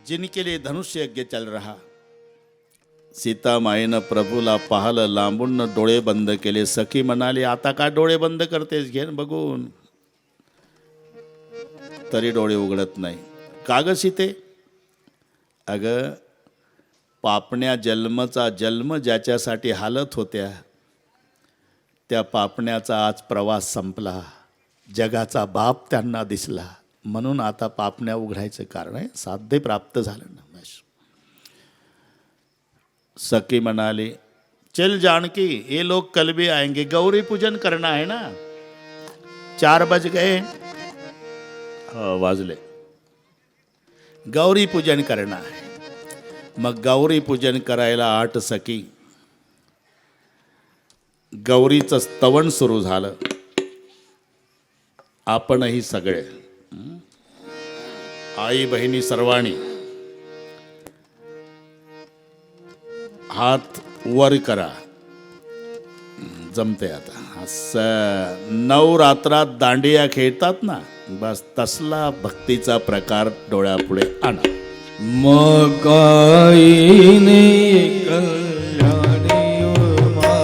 जिनके लिए धनुष्य यज्ञ चल रहा. सीता माईनं प्रभूला पाहलं लांबून, डोळे बंद केले. सखी म्हणाली, आता का डोळे बंद करतेस, घेन बघून. तरी डोळे उघडत नाही. का ग सीते? अग, पापण्या जन्मचा जन्म ज्याच्यासाठी हालत होत्या, त्या पापण्याचा आज प्रवास संपला. जगाचा बाप त्यांना दिसला, म्हणून आता पापण्या उघडायचं कारण आहे. साध्य प्राप्त झालं ना. सखी म्हणाली, चल जानकी, ये लोग कल भी आएंगे, गौरी पूजन करना है ना. 4 बज गए. वाजले. गौरी पूजन करना है. मग गौरी पूजन करायला 8 सखी. गौरीचं स्तवन सुरू झालं. आपणही सगळे आई बहिणी सर्वांनी हात वर करा. जमते आता. असं 9 रात्रात दांडिया खेळतात ना, बस तसला भक्तीचा प्रकार डोळ्यापुढे आणा. मग काही नाही कल्याणी उमा,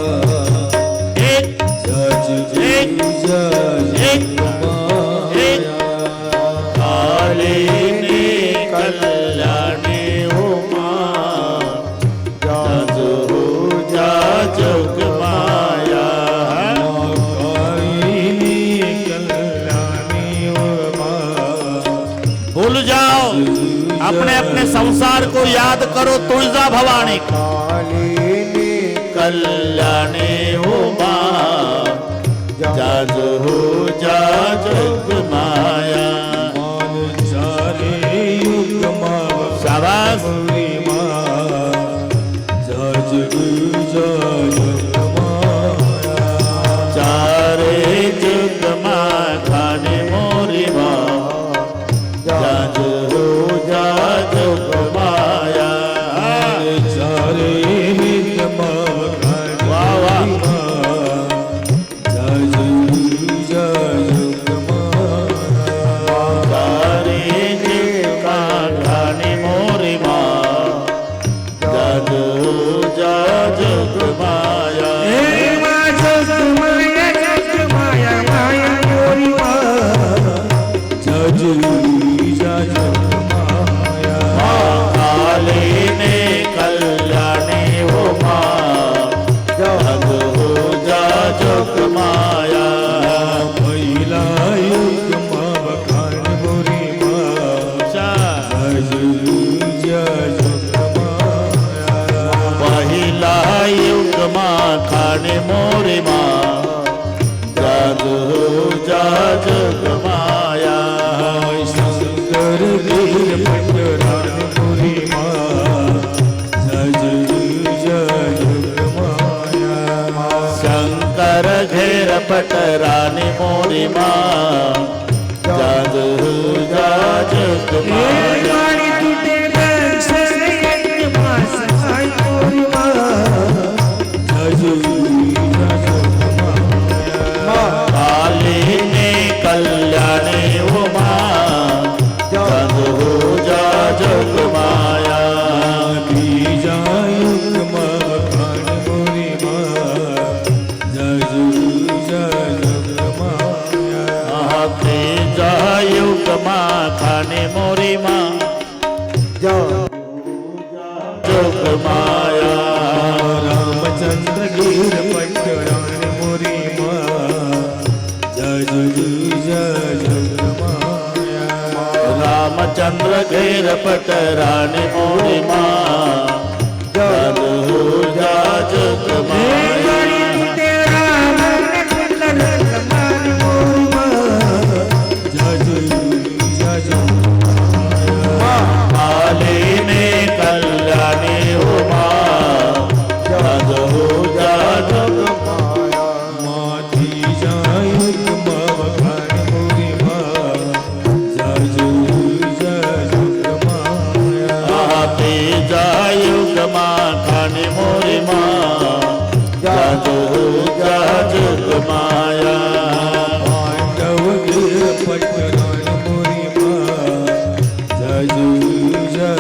अपने अपने संसार को याद करो. तुळजा भवानी कल्याणी उमा, जाज हो जा जग माया. शाबास. चारे जग मा खाने मोरी मा, जाज हो जा जग माया. वाह वाह. खाने मोरी मा, जादू जा जग माया. शंकर वीर पटरान मोरी मा, जादू जा जग माया. शंकर घेर पटरानी मोरी मा, जादू जा जग माया. कल्याणी उमा, जाज हो जा जग माया. जायुग खान मोरी मा, जाजू जा जग माया. जायुग मा खाने मोरी मा, जग माया. रामचंद्र गिर पटरान मोरी मा, जाजू जा जग माया. रामचंद्र घेर पटरानी मोरी मा, जाज हो जा जग माया. मालिनी कल्याणी उमा, जाज हो जा जग माया. माती जायुग खान मोरी मा, जाजू जा जग माया. आते जायुग मा खाने मोरी मा, जाज हो जा जग माया. पांडव गिर पटरान मोरी मा, जाजू जा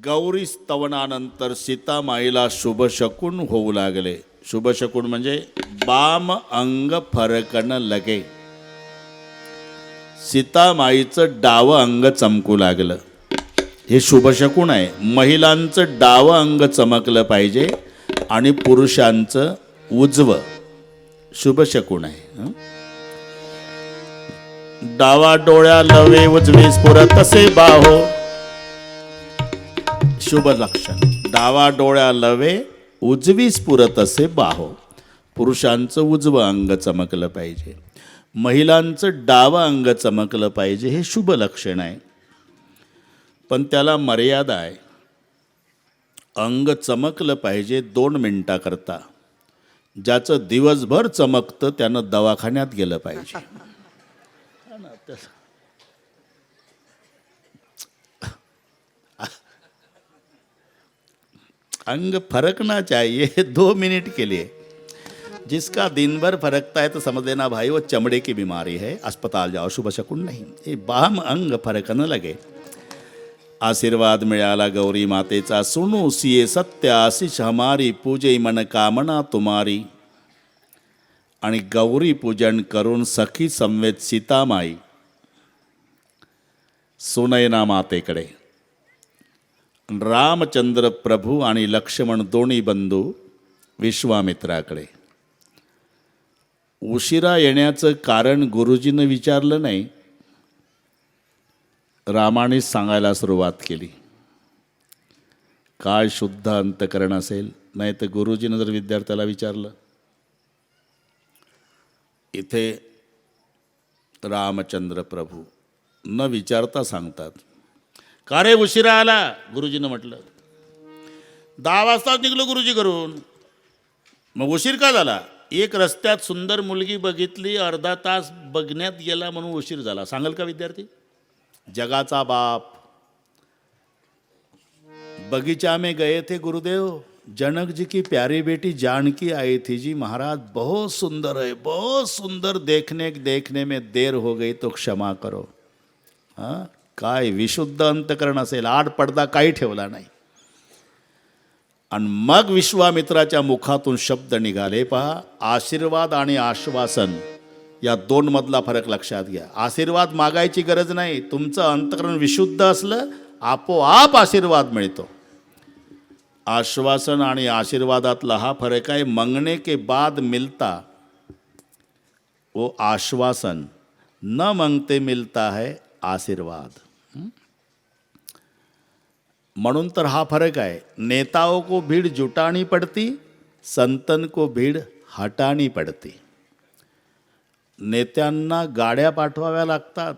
गौरी स्तवनानंतर सीतामाईला शुभशकून होऊ लागले. शुभशकून म्हणजे बाम अंग फरकन लगे. सीतामाईचं डावं अंग चमकू लागलं. हे शुभशकून आहे. महिलांचं डावं अंग चमकलं पाहिजे आणि पुरुषांचं उजवं. शुभशकून आहे. डावा डोळ्या लवे उजवे स्फुरत असे बाहो. शुभ लक्षण. डावा डोळ्या लवे उजवी स्फुरत असे बाहो. पुरुषांचं उजवं अंग चमकलं पाहिजे, महिलांचं डावं अंग चमकलं पाहिजे. हे शुभ लक्षण आहे. पण त्याला मर्यादा आहे. अंग चमकलं पाहिजे 2 मिनिटाकरता. ज्याचं दिवसभर चमकतं त्यानं दवाखान्यात गेलं पाहिजे. अंग फरकना चाहिए. 2 मिनट के लिए. जिसका दिन भर फरकता है तो समझ लेना भाई वो चमड़े की बीमारी है, अस्पताल जाओ. शुभ शकुन नहीं. ये बाम अंग फरकन लगे. आशीर्वाद मिळाला गौरी मातेचा. सुनो सिये सत्य आशीष हमारी, पूजे मन कामना तुम्हारी. आणि गौरी पूजन करून सखी समवेत सीतामाई सुनयना मातेकडे, रामचंद्र प्रभू आणि लक्ष्मण दोन्ही बंधू विश्वामित्राकडे. उशिरा येण्याचं कारण गुरुजीनं विचारलं नाही, रामानेच सांगायला सुरुवात केली. काय शुद्ध अंतकरण असेल. नाही तर गुरुजीनं जर विद्यार्थ्याला विचारलं. इथे रामचंद्र प्रभू न विचारता सांगतात, का रे उशिरा आला. गुरुजीनं म्हटलं 10 वाजताच निघलो गुरुजी करून. मग उशीर का झाला. एक रस्त्यात सुंदर मुलगी बघितली, अर्धा तास बघण्यात गेला म्हणून उशीर झाला. सांगाल का विद्यार्थी. जगाचा बाप. बगीचा में गए थे गुरुदेव, जनक जी की प्यारी बेटी जानकी आई थी जी. महाराज बहुत सुंदर है, बहुत सुंदर. देखने में देर हो गई तो क्षमा करो. हां, काय विशुद्ध अंतकरण असेल. आड पडदा काही ठेवला नाही. आणि मग विश्वामित्राच्या मुखातून शब्द निघाले. पहा, आशीर्वाद आणि आश्वासन या 2 मधला फरक लक्षात घ्या. आशीर्वाद मागायची गरज नाही. तुमचं अंतकरण विशुद्ध असलं आपोआप आशीर्वाद मिळतो. आश्वासन आणि आशीर्वादातला हा फरक आहे. मंगने के बाद मिलता वो आश्वासन, न मांगते मिलता है आशीर्वाद. म्हणून तर हा फरक आहे. नेताओं को भीड़ जुटानी पड़ती, संतन को भीड़ हटानी पड़ती. नेत्यांना गाड्या पाठवाव्या लागतात.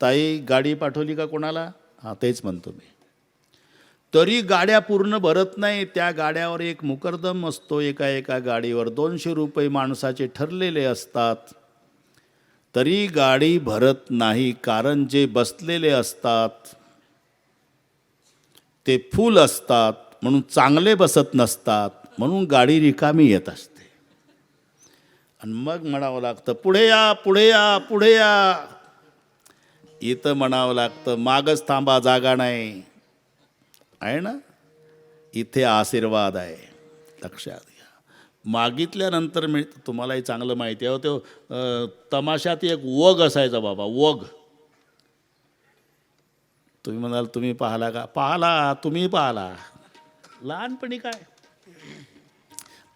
ताई गाडी पाठवली का कोणाला. हां, तेच म्हणतो मी. तरी गाड्या पूर्ण भरत नाही. त्या गाड्यावर एक मुकरदम असतो. एका गाडीवर 200 रुपये माणसाचे ठरलेले असतात. तरी गाडी भरत नाही. कारण जे बसलेले असतात ते फुल असतात, म्हणून चांगले बसत नसतात. म्हणून गाडी रिकामी येत असते. आणि मग म्हणावं लागतं पुढे या, पुढे या, पुढे या. इथं म्हणावं लागतं मागच थांबा, जागा नाही. आहे ना. इथे आशीर्वाद आहे. लक्षात घ्या. मागितल्यानंतर मिळतं. तुम्हालाही चांगलं माहिती आहे. तो तमाशात एक वग असायचा बाबा, वग. तुम्ही म्हणाल तुम्ही पाहला का. पाहला, तुम्ही पाहला. लहानपणी काय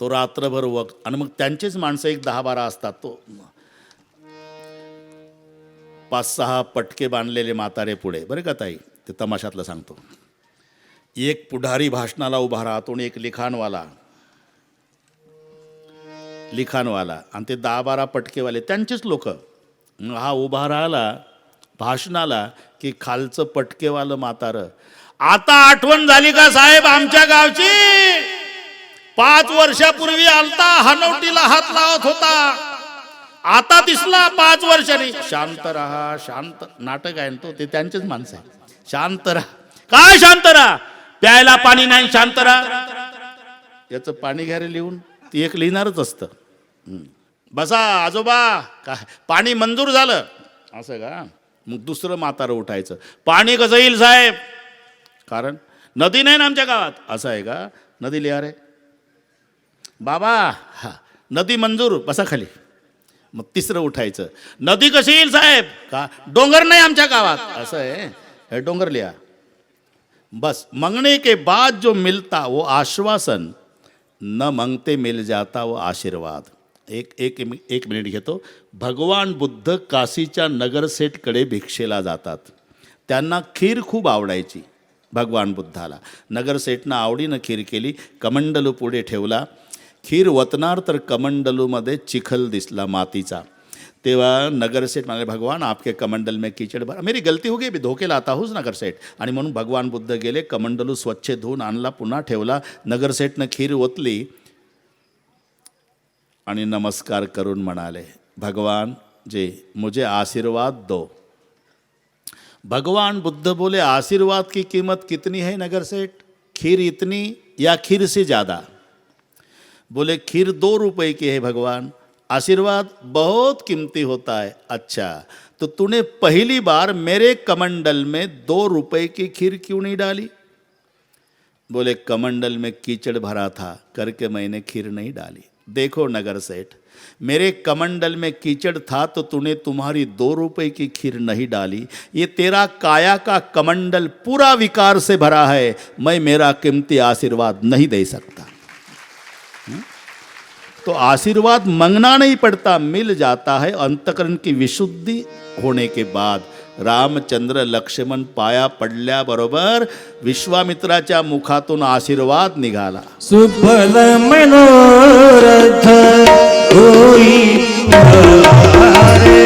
तो रात्रभर वग. आणि मग त्यांचेच माणसं एक 10-12 असतात. तो 5-6 पटके बांधलेले म्हातारे पुढे. बरं का ताई, ते तमाशातलं सांगतो. एक पुढारी भाषणाला उभा राहतो आणि एक लिखाणवाला आणि ते 10-12 पटकेवाले त्यांचेच लोक. हा उभा राहिला भाषणाला की खालचं पटकेवालं म्हातारं, आता आठवण झाली का साहेब आमच्या गावची. 5 वर्षापूर्वी आलता, हनवटीला हात लावत होता, आता दिसला 5 वर्षांनी. शांत रहा, शांत. नाटक आहे तो. ते त्यांचेच माणसं आहे. शांत राहा. काय शांत राहा. प्यायला पाणी नाही, शांत राहा. याचं पाणी घ्या रे लिहून. ती एक लिहिणारच असतं. बसा आजोबा, काय पाणी मंजूर झालं असं का. मग दुसरं म्हातारं उठायचं. पाणी कसं येईल साहेब. कारण नदी नाही ना आमच्या गावात. असं आहे का? नदी लिहा रे बाबा. हा नदी मंजूर, बसा खाली. मग तिसरं उठायचं, नदी कशी येईल साहेब? का डोंगर नाही आमच्या गावात. असं आहे, हे डोंगर लिहा. बस मांगने के बाद जो मिलता वो आश्वासन, न मांगते मिल जाता वो आशीर्वाद. एक मिनिट घेतो. भगवान बुद्ध काशीच्या नगरसेठकडे भिक्षेला जातात. त्यांना खीर खूप आवडायची. भगवान बुद्धाला नगरसेठनं आवडीनं खीर केली, कमंडलू पुढे ठेवला. खीर वतनार तर कमंडलूमध्ये चिखल दिसला मातीचा. तेव्हा नगरसेठ म्हणाले, भगवान आपके कमंडल में कीचड़ भरा, मेरी गलती हो गई, मी धोके लाता हूँच नगरसेठ. आणि म्हणून भगवान बुद्ध गेले, कमंडलू स्वच्छ धुवून आणला, पुन्हा ठेवला. नगरसेठनं खीर ओतली आणि नमस्कार करून म्हणाले, भगवान जी मुझे आशीर्वाद दो. भगवान बुद्ध बोले, आशीर्वाद की कीमत कितनी है नगरसेठ? खीर इतनी या खीर से ज़्यादा? बोले खीर 2 रुपए की है भगवान, आशीर्वाद बहुत कीमती होता है. अच्छा तो तूने पहली बार मेरे कमंडल में 2 रुपए की खीर क्यों नहीं डाली? बोले कमंडल में कीचड़ भरा था करके मैंने खीर नहीं डाली. देखो नगर सेठ, मेरे कमंडल में कीचड़ था तो तूने तुम्हारी 2 रुपए की खीर नहीं डाली. ये तेरा काया का कमंडल पूरा विकार से भरा है, मैं मेरा कीमती आशीर्वाद नहीं दे सकता. तो आशीर्वाद मांगना नहीं पड़ता, मिल जाता है अंतकरण की विशुद्धि होने के बाद. रामचंद्र लक्ष्मण पाया पडल्याबरोबर विश्वामित्राच्या मुखातून आशीर्वाद निघाला. सुफल मनोरथ होई तुम्हारे,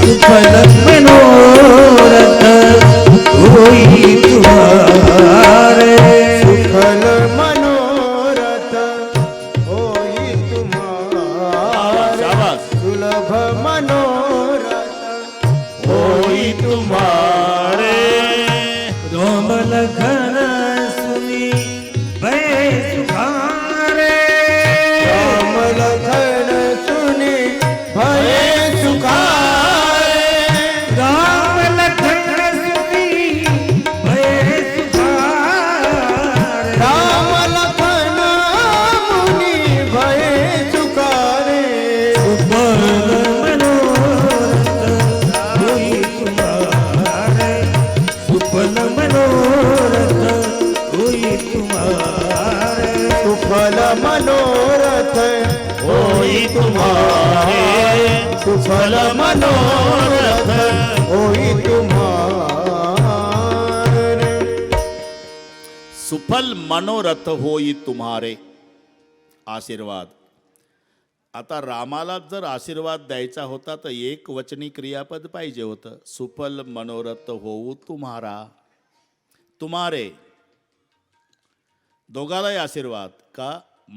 सुफल मनोरथ होई तुम्हारे, सुफल मनोरथ होई तुम्हारे, शाबास. सुलभ मनोरथ होई तुम्हारे. रोम लखन सुनी भय सुखारे, राम लखन सुनी भय सुखारे, राम लखन सुनी भय सुखारे, राम लखन मुनि भय सुखारे. सुफल मनोरथ होई तुम्हारे, सुफल मनोरथ होई तुम्हारे, सुफल मनोरथ होई तुम्हारे, सुफल मनोरथ होई तुम्हारे. सुफल मनोरथ होई तुम्हारे. आशीर्वाद. आता रामाला जर आशीर्वाद द्यायचा होता तर एक वचनी क्रियापद पाहिजे होतं. सुफल मनोरथ होऊ तुम्हारा. तुम्हारे दोघालाही आशीर्वाद का?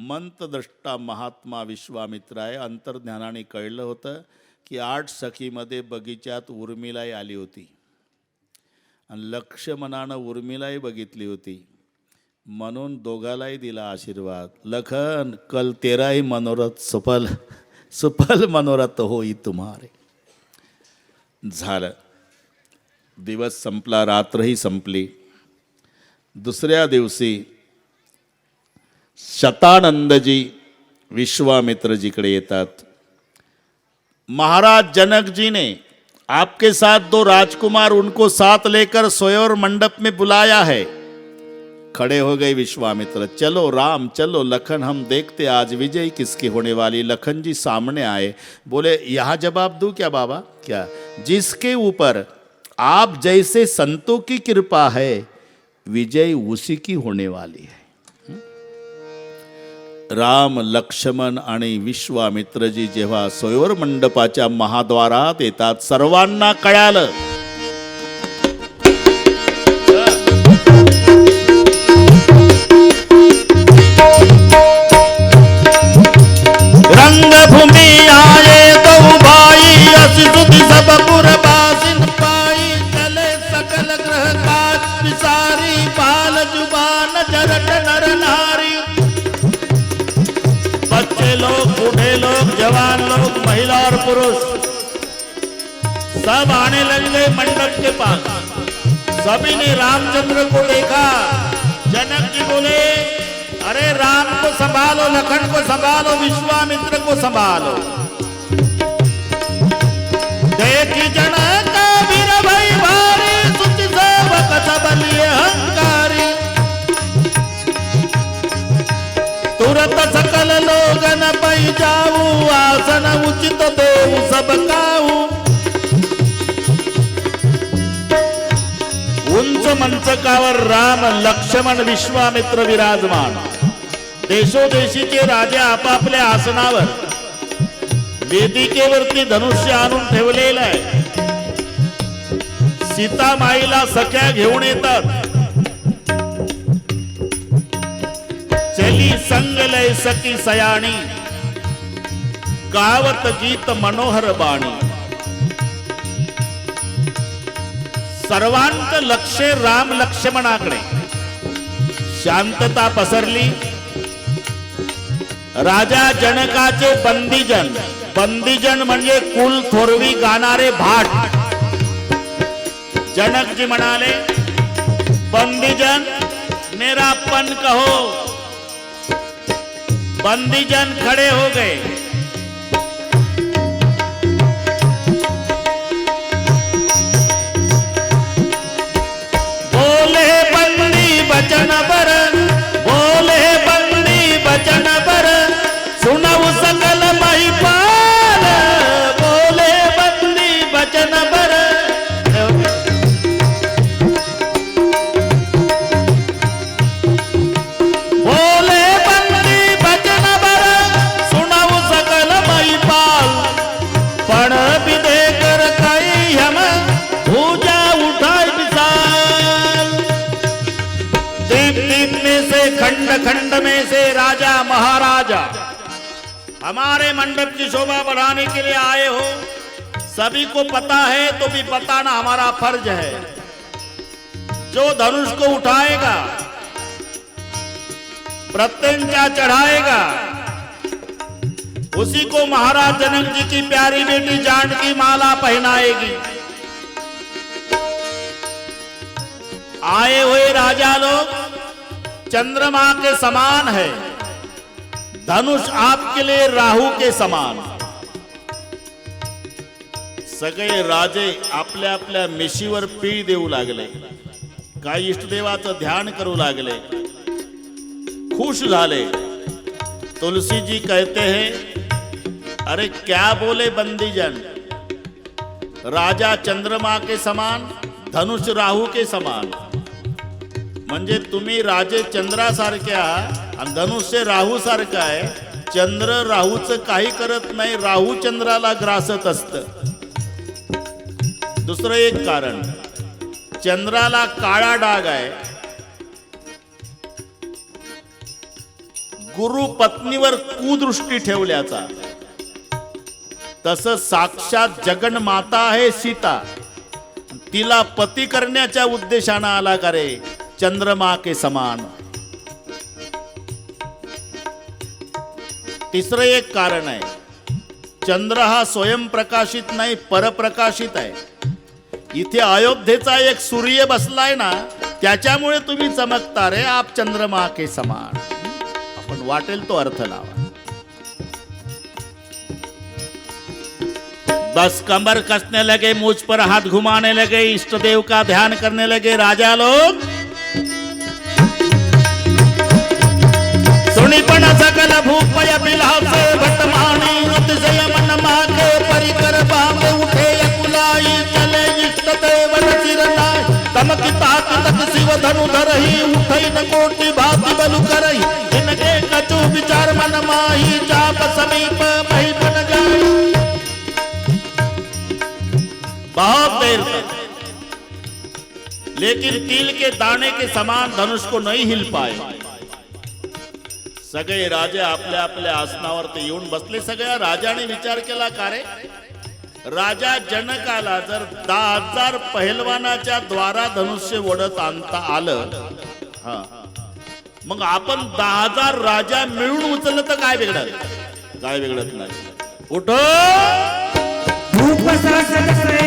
मंतद्रष्टा महात्मा विश्वामित्र आहे. अंतर्ज्ञानाने कळलं होतं की 8 सखीमध्ये बगीच्यात उर्मिलाई आली होती आणि लक्ष्मणानं उर्मिलाई बघितली होती, म्हणून दोघालाही दिला आशीर्वाद. लखन कल तेराही मनोरथ सुफल, सुफल मनोरथ होई तुम्हारे. झालं. दिवस संपला, रात्रही संपली. दुसऱ्या दिवशी शतानंदजी विश्वामित्रजीकडे येतात. महाराज जनक जी ने आपके साथ 2 राजकुमार उनको साथ लेकर स्वयंवर मंडप में बुलाया है. खड़े हो गए विश्वामित्र. चलो राम चलो लखन, हम देखते आज विजय किसकी होने वाली. लखन जी सामने आए. बोले यहाँ जवाब दूं क्या बाबा? क्या? जिसके ऊपर आप जैसे संतों की कृपा है विजय उसी की होने वाली है. राम लक्ष्मण आणि विश्वामित्रजी जेव्हा स्वयंवर मंडपाच्या महाद्वारात येतात, सर्वांना कळालं रंगभूमि आए तो भाई, असि सुधि सब पुर बासिन पाई. चले सकल ग्रह काज विसारी, बाल जुबान जरट नर नारी. बच्चे लोग, बूढ़े लोग, जवान लोग, महिला और पुरुष सब आने लग गए मंडप के पास. सभी ने रामचंद्र को देखा। जनक जी बोले, अरे राम को संभालो, लखन को संभालो, विश्वामित्र को संभालो। देखी जनक वीर भई भारी, सुचि सेवक सब लिए हंकारी। तुरत सकल लोगन पै जाऊ, आसन उचित देव सब काऊ। उंच मंचकावर राम लक्ष्मण विश्वामित्र विराजमान। देशोदेशीचे राजे आपापल्या आसनावर वेदिकेवरती धनुष्य आणून ठेवलेलं आहे। सीता माईला सख्या घेऊन येतात। चली संग लय सखी सयाणी, गावत गीत मनोहर बाणी। सर्वांचं लक्ष राम लक्ष्मणाकडे। शांतता पसरली। राजा जनकाचे बंदीजन, बंदीजन म्हणजे कुल थोरवी गाणारे भाट। जनक जी म्हणाले, बंदीजन मेरा पन कहो। बंदीजन खड़े हो गए। बोले बंदी बचन बर, बोले बंदी बचन बर, सुनऊ सकल महिपाल। बोले बंदी बचन बर। बोले बंदी बचन बर, सुनऊ सकल महिपाल। पण विदे कर कई हम, भुजा उठाई विशाल। दीप दीप में से, खंड खंड में से राजा महाराजा हमारे मंडप की शोभा बढ़ाने के लिए आए हो। सभी को पता है तो भी बताना हमारा फर्ज है। जो धनुष को उठाएगा, प्रत्यंचा चढ़ाएगा, उसी को महाराज जनक जी की प्यारी बेटी जानकी माला पहनाएगी। आए हुए राजा लोग चंद्रमा के समान है। धनुष आपके लिए राहू के समान। सगळे राजे आपल्या आपल्या मिशीवर पीळ देऊ लागले। काही इष्टदेवाचं ध्यान करू लागले। खुश झाले। तुलसी जी कहते हैं, अरे क्या बोले बंदीजन, राजा चंद्रमा के समान, धनुष राहू के समान। म्हणजे तुम्ही राजे चंद्रासारख्या आणि धनुष्य राहू सारखा आहे। चंद्र राहूचं काही करत नाही, राहू चंद्राला ग्रासत असतं। दुसरं एक कारण, चंद्राला काळा डाग आहे। गुरु पत्नीवर कुदृष्टी ठेवल्याचा। तसं साक्षात जगन्माता आहे सीता, तिला पती करण्याच्या उद्देशानं आला का रे चंद्रमा के समान। तिसरं एक कारण आहे, चंद्र हा स्वयंप्रकाशित नाही, परप्रकाशित आहे। इथे अयोध्येचा एक सूर्य बसलाय ना, त्याच्यामुळे तुम्ही चमकता रे आप चंद्रमा के समान। आपण वाटेल तो अर्थ लावा। बस कमर कसने लगे, मुझ पर हाथ घुमाने लगे, इष्ट देव का ध्यान करने लगे राजा लोग। सुनी पण सकल भूपय बिलासे, भटमानी अतिशय मन मागे, परिकर बांधे उठे अकुलाई, चले इष्ट देव सिरनाय। तमकी ताक तक शिव धनु धरही, उठई न कोटि भाति बलु करही। इनके कछु विचार मन माही, चाप समीप भई बन जाई। बहुत देर तक, लेकिन तिल के दाने के समान धनुष को नहीं हिल पाए। सगळे राजे आपल्या आपल्या आसनावरती येऊन बसले। सगळ्या राजाने विचार केला का रे, राजा जनकाला जर 10,000 पहलवानाच्या द्वारा धनुष्य ओढत आणता आलं, मग आपण 10,000 राजा मिळून उचललं तर काय बिघडत? काय बिघडत नाही। उठो भूप शासन से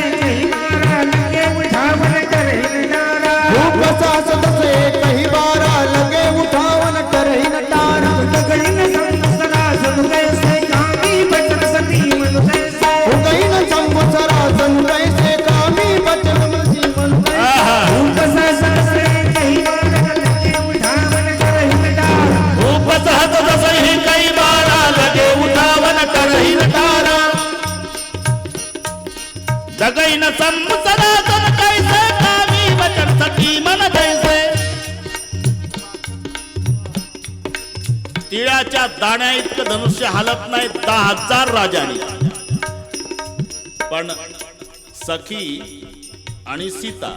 महाराज के उठावन करे नारा। रूप सास तसे कही बारा लगे उठावन करही नटारा गगन संवत्सरा जनु कैसे कामी बचन सती मन कैसे उगई न संवत्सरा जनु कैसे कामी बचन सती मन कैसे रूप सहस्र से कही बार लगे उठावन करहि नटारा रूप सहत दसही कई बारा लगे उठावन करही नटारा जगैन संवत्सरा जनु कैसे कामी बचन सती मन कैसे तिळाच्या दाण्या इतकं धनुष्य हालत नाही 10,000 राजांनी पण सखी आणि सीता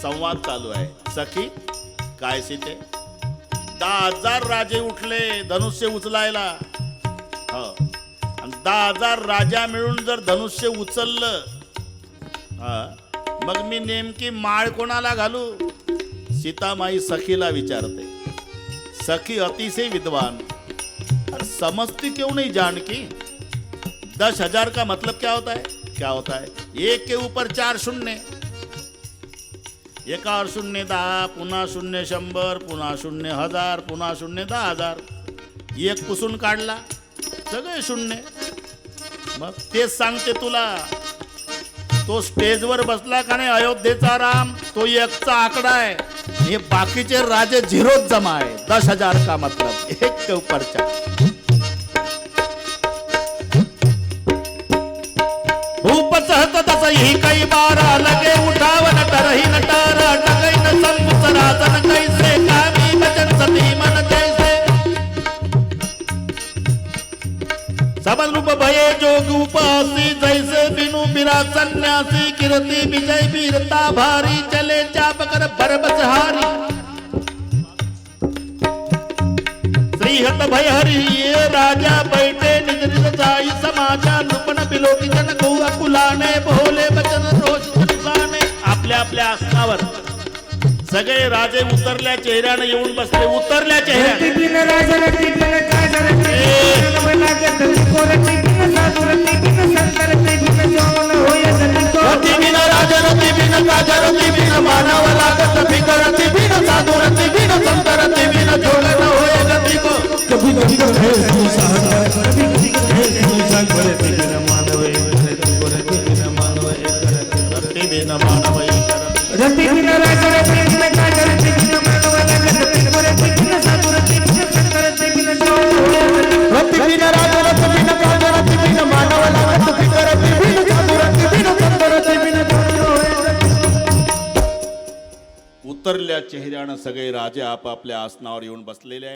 संवाद चालू आहे सखी काय सीते 10,000 राजे उठले धनुष्य उचलायला हो आणि 10,000 राजा मिळून जर धनुष्य उचललं मग मी नेमकी माळ कोणाला घालू सीतामाई सखीला विचारते सखी अतिशय विद्वान और समझती क्यों नहीं जानकी 10,000 का मतलब क्या होता है एक के ऊपर 4 शून्य एकावर 0 10 पुन्हा 0 100 पुन्हा 0 1000 पुन्हा 0 10,000 एक पुसून काढला सगळे शून्य मग तेच सांगते तुला तो स्टेजवर बसला का नाही अयोध्येचा राम तो एकचा आकडा आहे हे बाकीचे राजे झिरोच जमा आहे 10,000 का मतलब एक के ऊपर 4 रूप सहत तसही कई बारा लगे उठावन करही नटारा डगैन संवत्सरा जन कैसे कामी बचन सती मन जैसे सबल रूप भये जोग उपासी जैसे बिनु बिरा सन्यासी कीर्ति विजय वीरता भारी चले चाप कर बरबस हारी श्रीहत भय हरि ये राजा बैठे निज निज जाई समाचार लुपन बिलोकी जन को अकुलाने भोले बचन रोष जनुसाने आपल्या आपल्या आसनावर सगळे राजे उतरल्या चेहऱ्याने येऊन बसले उतरल्या चेहऱ्याने बिन राजा रती बिन काज रती बिन लागत को रती बिन साधु रती बिन संत रती बिन जौन होय रती को रती बिन राज रती बिन काज रती बिन मानव लागत फिकरती बिन साधु रती बिन संत रती बिन जोग न होय रती को कभी कभी है संसार कभी कभी है संसार करते बिन मानव करते बिन मानव रती बिन मानव रती बिन राजा रती बिन काज रती बिन मानव लागत को रती बिन साधु रती बिन संत रती बिन जौन होय रति बिन राज रति बिन काज रति बिन मानव लागत फिकरति बिन साधु रति बिन संत रति बिन जौन होय उतरल्या चेहऱ्यानं सगळे राजे आपापल्या आसनावर येऊन बसलेले आहेत.